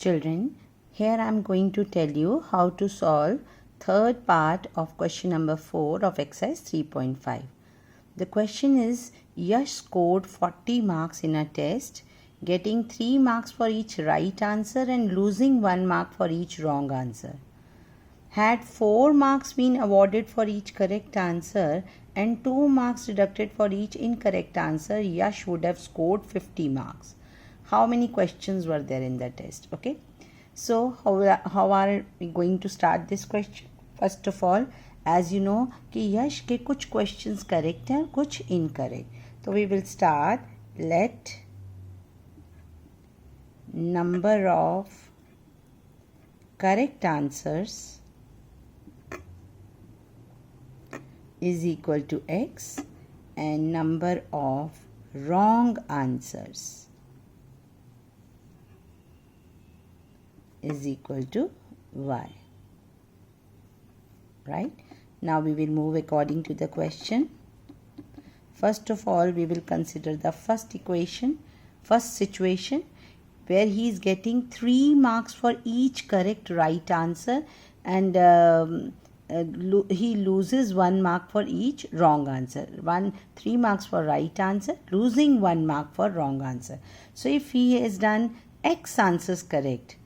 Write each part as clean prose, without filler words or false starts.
Children, here I am going to tell you how to solve third part of question number 4 of exercise 3.5. The question is, Yash scored 40 marks in a test, getting 3 marks for each right answer and losing 1 mark for each wrong answer. Had 4 marks been awarded for each correct answer and 2 marks deducted for each incorrect answer, Yash would have scored 50 marks. How many questions were there in the test? Okay. So how are we going to start this question? First of all, as you know कि यश के कुछ questions correct हैं कुछ incorrect. So we will start. Let number of correct answers is equal to x and number of wrong answers is equal to y. Right? Now we will move according to the question. First of all, we will consider the first situation where he is getting 3 marks for each correct right answer and he loses 1 mark for each wrong answer. 3 marks for right answer, losing 1 mark for wrong answer. So if he has done x answers correct,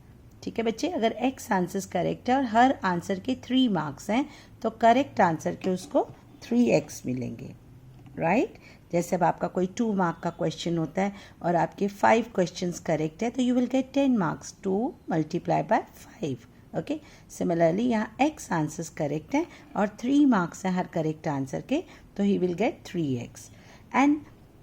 ठीक है बच्चे, अगर x answers correct है और हर answer के 3 marks हैं तो correct answer के उसको 3x मिलेंगे. राइट? जैसे अब आपका कोई 2 मार्क का क्वेश्चन होता है और आपके 5 क्वेश्चंस करेक्ट है तो you will get 10 marks. 2 multiply by 5. Okay. Similarly यहाँ x आंसर्स करेक्ट हैं और 3 मार्क्स हैं हर करेक्ट आंसर के तो he will get 3x. And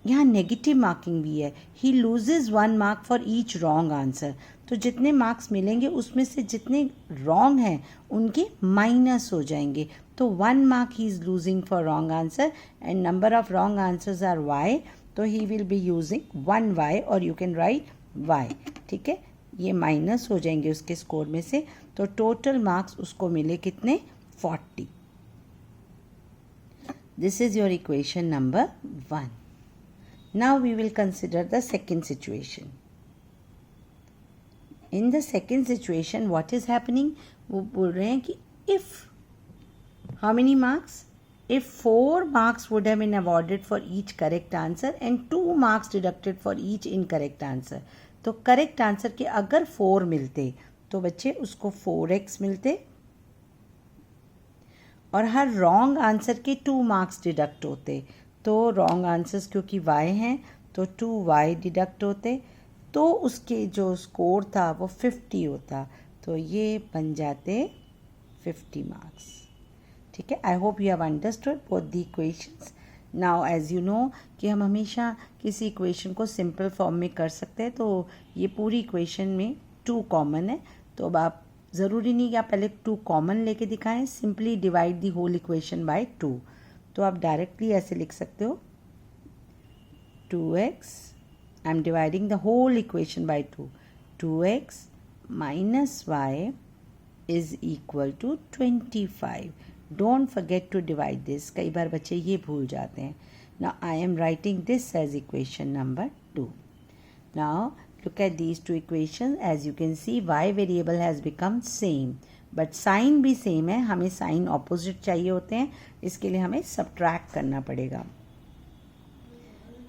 यहाँ नेगेटिव मार्किंग भी है. ही loses 1 mark for each wrong answer. तो जितने मार्क्स मिलेंगे उसमें से जितने रॉन्ग हैं उनके माइनस हो जाएंगे. तो 1 mark he is losing for wrong answer and number of wrong answers are y. तो he will be using 1y और यू कैन राइट y. ठीक है, ये माइनस हो जाएंगे उसके स्कोर में से. तो टोटल मार्क्स उसको मिले कितने? 40. This is your equation number 1. Now we will consider the second situation. In the second situation, what is happening? वो बोल रहे हैं कि if how many marks? If 4 marks would have been awarded for each correct answer and 2 marks deducted for each incorrect answer. तो correct answer के अगर 4 मिलते तो बच्चे उसको 4x मिलते और हर wrong answer के 2 marks deduct होते. तो रॉन्ग आंसर्स क्योंकि y हैं तो 2y डिडक्ट होते तो उसके जो स्कोर था वो 50 होता. तो ये बन जाते 50 मार्क्स. ठीक है. I hope you have understood both the equations. Now as you know कि हम हमेशा किसी इक्वेशन को सिंपल फॉर्म में कर सकते हैं. तो ये पूरी इक्वेशन में 2 कॉमन है. तो अब आप ज़रूरी नहीं कि आप पहले 2 कॉमन लेके दिखाएं. Simply divide the whole equation by 2. तो आप डायरेक्टली ऐसे लिख सकते हो 2x. I am dividing the whole equation by 2. 2x minus y is equal to 25. Don't forget to divide this. कई बार बच्चे ये भूल जाते हैं. Now I am writing this as equation number 2. Now look at these 2 equations. As you can see, y variable has become same. But sign भी same है. हमें साइन ऑपोजिट चाहिए होते हैं, इसके लिए हमें सब्ट्रैक्ट करना पड़ेगा.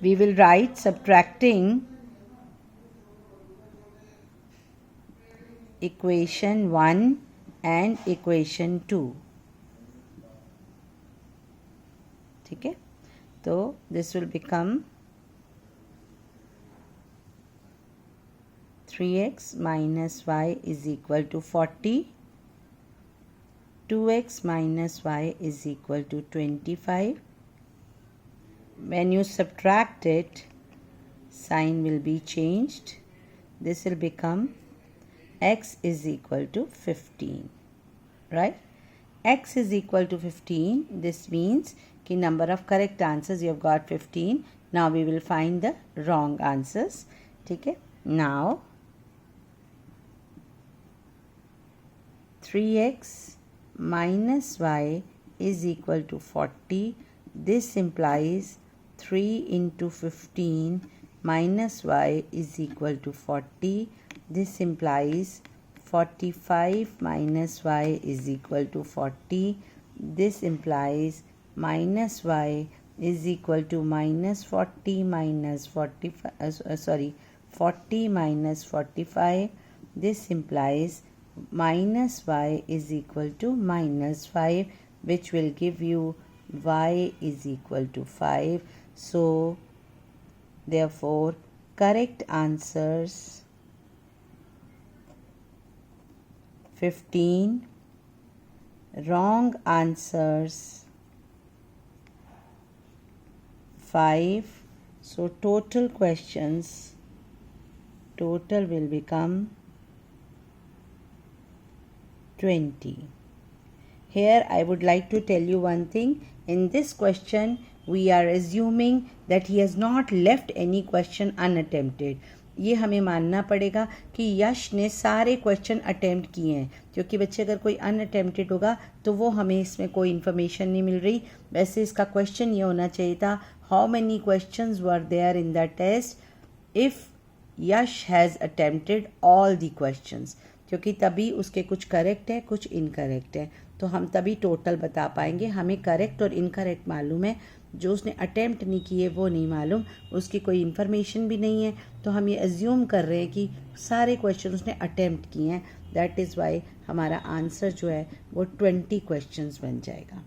We will write subtracting equation 1 and equation 2. ठीक है. तो this will become 3x minus y is equal to 40. 2x minus y is equal to 25. When you subtract it, sign will be changed. This will become x is equal to 15. Right? X is equal to 15. This means कि number of correct answers you have got 15. Now we will find the wrong answers. ठीक है. Now 3x minus y is equal to 40. This implies 3 into 15 minus y is equal to 40. This implies 45 minus y is equal to 40. This implies minus y is equal to minus 40 minus 45, 40 minus 45. This implies minus y is equal to minus 5, which will give you y is equal to 5. So therefore correct answers 15, wrong answers 5. So total questions, total will become 20. Here I would like to tell you one thing. In this question we are assuming that he has not left any question unattempted. ये हमें मानना पड़ेगा कि यश ने सारे question attempt किए हैं, क्योंकि बच्चे अगर कोई अनअटेम्प्टेड होगा तो वो हमें इसमें कोई इन्फॉर्मेशन नहीं मिल रही. वैसे इसका क्वेश्चन ये होना चाहिए था, how many questions were there in the test if Yash has attempted all the questions, क्योंकि तभी उसके कुछ करेक्ट है कुछ इनकरेक्ट है, तो हम तभी टोटल बता पाएंगे. हमें करेक्ट और इनकरेक्ट मालूम है, जो उसने अटेम्प्ट नहीं किए वो नहीं मालूम, उसकी कोई इन्फॉर्मेशन भी नहीं है, तो हम ये अज्यूम कर रहे हैं कि सारे क्वेश्चन उसने अटेम्प्ट किए हैं. दैट इज़ वाई हमारा आंसर जो है वो 20 क्वेश्चंस बन जाएगा.